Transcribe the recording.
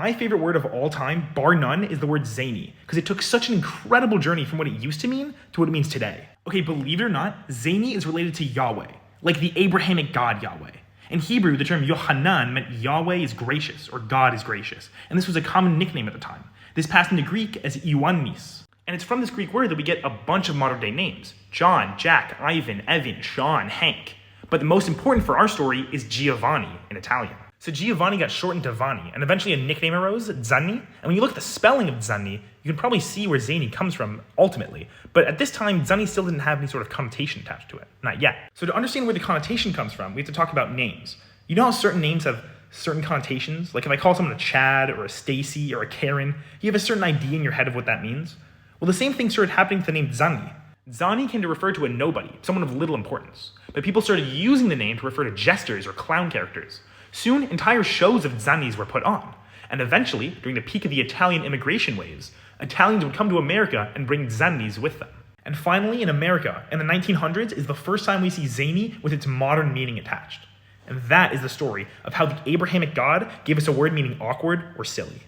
My favorite word of all time, bar none, is the word zany, because it took such an incredible journey from what it used to mean to what it means today. Okay, believe it or not, zany is related to Yahweh, like the Abrahamic God Yahweh. In Hebrew, the term Yohanan meant Yahweh is gracious, or God is gracious, and this was a common nickname at the time. This passed into Greek as Ioannis. And it's from this Greek word that we get a bunch of modern day names. John, Jack, Ivan, Evan, Sean, Hank. But the most important for our story is Giovanni in Italian. So Giovanni got shortened to Vanni, and eventually a nickname arose, Zany. And when you look at the spelling of Zany, you can probably see where Zany comes from ultimately. But at this time, Zany still didn't have any sort of connotation attached to it. Not yet. So to understand where the connotation comes from, we have to talk about names. You know how certain names have certain connotations? Like if I call someone a Chad or a Stacy or a Karen, you have a certain idea in your head of what that means? Well, the same thing started happening to the name Zany. Zany came to refer to a nobody, someone of little importance. But people started using the name to refer to jesters or clown characters. Soon, entire shows of Zanies were put on. And eventually, during the peak of the Italian immigration waves, Italians would come to America and bring Zanies with them. And finally, in America, in the 1900s, is the first time we see zany with its modern meaning attached. And that is the story of how the Abrahamic God gave us a word meaning awkward or silly.